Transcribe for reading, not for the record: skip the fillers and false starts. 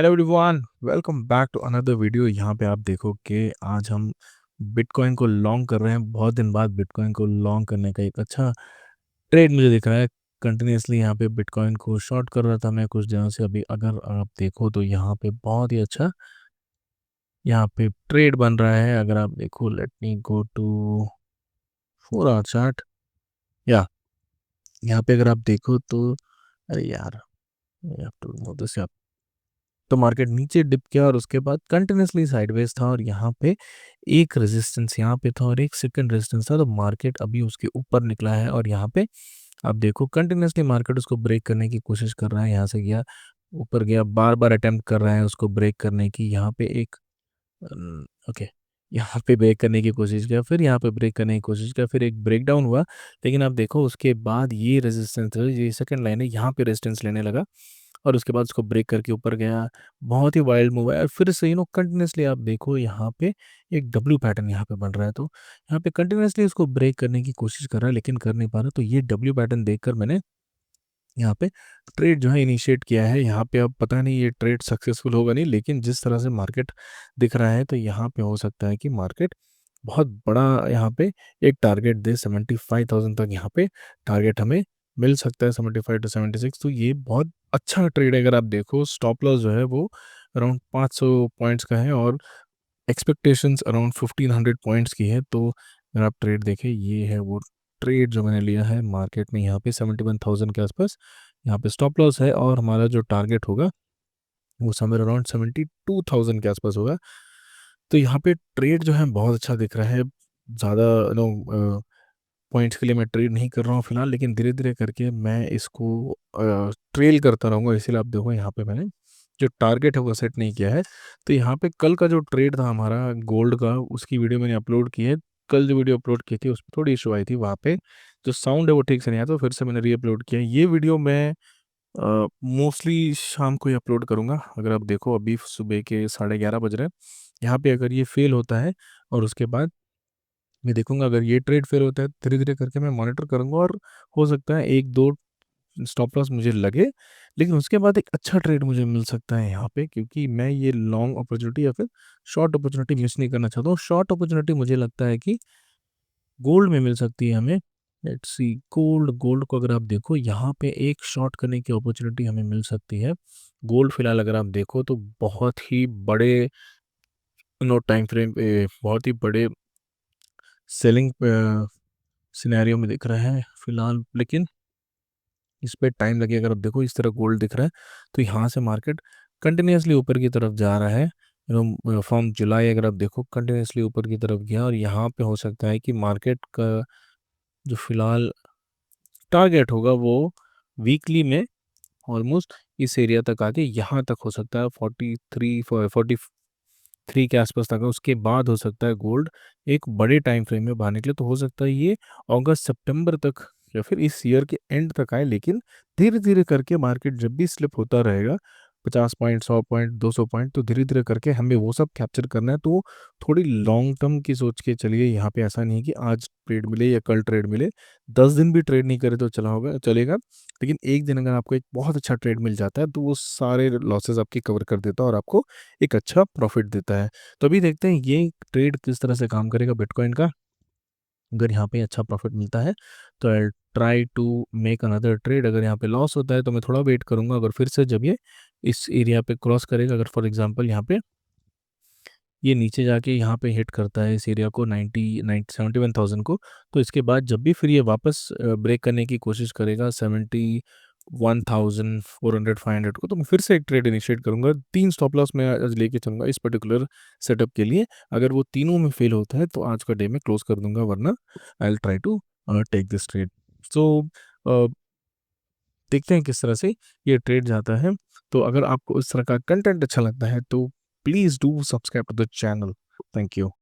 Hello everyone, welcome back to another video. यहाँ पे आप देखो कि आज हम बिटकॉइन को लॉन्ग कर रहे हैं। बहुत दिन बाद बिटकॉइन को लॉन्ग करने का एक अच्छा ट्रेड मुझे दिख रहा है। कंटिन्यूसली यहाँ पे बिटकॉइन को शॉर्ट कर रहा था मैं कुछ दिनों से। अभी अगर आप देखो तो यहाँ पे बहुत ही अच्छा यहाँ पे ट्रेड बन रहा है। अगर आप देखो, let me go to 4 hour chart. या यहाँ पे अगर आप देखो तो अरे यार, तो मार्केट नीचे डिप किया और उसके बाद कंटिन्यूसली साइडवेज था, और यहाँ पे एक रेजिस्टेंस यहाँ पे था और एक सेकंड रेजिस्टेंस था। तो मार्केट अभी उसके ऊपर निकला है और यहाँ पे आप देखो कंटिन्यूसली मार्केट उसको ब्रेक करने की कोशिश कर रहा है। यहाँ से गया, ऊपर गया, बार बार अटेम्प्ट कर रहा है उसको ब्रेक करने की। यहाँ पे एक ओके, यहाँ पे ब्रेक करने की कोशिश किया, फिर यहाँ पे ब्रेक करने की कोशिश किया, फिर एक ब्रेक डाउन हुआ। लेकिन आप देखो उसके बाद ये रेजिस्टेंस, ये सेकंड लाइन है, यहाँ पे रेजिस्टेंस लेने लगा और उसके बाद उसको ब्रेक करके ऊपर गया। बहुत ही वाइल्ड मूव है। और फिर से कंटिन्यूसली आप देखो यहाँ पे एक डब्ल्यू पैटर्न यहाँ पे बन रहा है। तो यहाँ पे कंटिन्यूसली उसको ब्रेक करने की कोशिश कर रहा है लेकिन कर नहीं पा रहा। तो ये डब्ल्यू पैटर्न देखकर मैंने यहाँ पे ट्रेड जो है इनिशिएट किया है। यहाँ पे अब पता नहीं ये ट्रेड सक्सेसफुल होगा नहीं, लेकिन जिस तरह से मार्केट दिख रहा है तो यहाँ पे हो सकता है कि मार्केट बहुत बड़ा यहाँ पे एक टारगेट दे। 75,000 तक यहाँ पे टारगेट हमें मिल सकता है, 75 to 76। तो ये बहुत अच्छा ट्रेड है। अगर आप देखो स्टॉप लॉस जो है वो अराउंड 500 पॉइंट्स का है और एक्सपेक्टेशंस अराउंड 1500 पॉइंट्स की है। तो अगर आप ट्रेड देखें, ये है वो ट्रेड जो मैंने लिया है मार्केट में। यहाँ पे 71,000 के आसपास यहाँ पे स्टॉप लॉस है और हमारा जो टारगेट होगा वो समवेयर अराउंड 72,000 के आसपास होगा। तो यहाँ पे ट्रेड जो है बहुत अच्छा दिख रहा है। ज़्यादा पॉइंट्स के लिए मैं ट्रेड नहीं कर रहा हूँ फिलहाल, लेकिन धीरे धीरे करके मैं इसको ट्रेल करता रहूँगा। इसीलिए आप देखो यहाँ पे मैंने जो टारगेट है वो सेट नहीं किया है। तो यहाँ पे कल का जो ट्रेड था हमारा गोल्ड का, उसकी वीडियो मैंने अपलोड की है। कल जो वीडियो अपलोड की थी उसमें थोड़ी इशू आई थी, वहाँ पे जो साउंड है वो ठीक से नहीं आया, तो फिर से मैंने री अपलोड किया। ये वीडियो मैं मोस्टली शाम को ही अपलोड करूँगा। अगर आप देखो अभी सुबह के 11:30 बज रहे हैं। यहाँ पे अगर ये फेल होता है और उसके बाद मैं देखूंगा, अगर ये ट्रेड फेल होता है धीरे धीरे करके मैं मॉनिटर करूंगा और हो सकता है एक दो स्टॉप लॉस मुझे लगे, लेकिन उसके बाद एक अच्छा ट्रेड मुझे मिल सकता है यहाँ पे, क्योंकि मैं ये लॉन्ग अपॉर्चुनिटी या फिर शॉर्ट अपॉर्चुनिटी मिस नहीं करना चाहता हूँ। शॉर्ट अपॉर्चुनिटी मुझे लगता है कि गोल्ड में मिल सकती है हमें। लेट्स सी, गोल्ड गोल्ड को अगर आप देखो यहाँ पे एक शॉर्ट करने की अपॉर्चुनिटी हमें मिल सकती है। गोल्ड फिलहाल अगर आप देखो तो बहुत ही बड़े टाइम फ्रेम पे बहुत ही बड़े सेलिंग सिनेरियो में दिख रहा है फिलहाल, लेकिन इस पे टाइम लगेगा। अगर आप देखो इस तरह गोल्ड दिख रहा है तो यहाँ से मार्केट कंटिन्यूसली ऊपर की तरफ जा रहा है। फ्रॉम जुलाई अगर आप देखो कंटिन्यूसली ऊपर की तरफ गया, और यहाँ पे हो सकता है कि मार्केट का जो फिलहाल टारगेट होगा वो वीकली में ऑलमोस्ट इस एरिया तक आके यहाँ तक हो सकता है 43 के आसपास तक है। उसके बाद हो सकता है गोल्ड एक बड़े टाइम फ्रेम में बाहर निकले। तो हो सकता है ये अगस्त सितंबर तक या फिर इस ईयर के एंड तक आए। लेकिन धीरे धीरे करके मार्केट जब भी स्लिप होता रहेगा 50 पॉइंट, 100 पॉइंट, 200 पॉइंट, तो धीरे धीरे करके हमें वो सब कैप्चर करना है। तो थोड़ी लॉन्ग टर्म की सोच के चलिए। यहाँ पे ऐसा नहीं है कि आज ट्रेड मिले या कल ट्रेड मिले। 10 दिन भी ट्रेड नहीं करे तो चला होगा चलेगा, लेकिन एक दिन अगर आपको एक बहुत अच्छा ट्रेड मिल जाता है तो वो सारे लॉसेस आपके कवर कर देता है और आपको एक अच्छा प्रॉफिट देता है। तो अभी देखते हैं ये ट्रेड किस तरह से काम करेगा बिटकॉइन का। अगर यहाँ पे अच्छा प्रॉफिट मिलता है तो I try to make another trade. अगर यहाँ पे लॉस होता है तो मैं थोड़ा वेट करूंगा। अगर फिर से जब ये इस एरिया पे क्रॉस करेगा, अगर फॉर एग्जांपल यहाँ पे ये नीचे जाके यहाँ पे हिट करता है इस एरिया को 71,000 को, तो इसके बाद जब भी फिर ये वापस ब्रेक करने की कोशिश करेगा 71,400 500 को, तो मैं फिर से एक ट्रेड इनिशिएट करूंगा। 3 स्टॉप लॉस मैं आज लेके चलूंगा इस पर्टिकुलर सेटअप के लिए। अगर वो तीनों में फेल होता है तो आज का डे में क्लोज कर दूंगा, वरना I will try to take this trade. So देखते हैं किस तरह से ये ट्रेड जाता है। तो अगर आपको इस तरह का कंटेंट अच्छा लगता है तो please do subscribe to the channel. Thank you.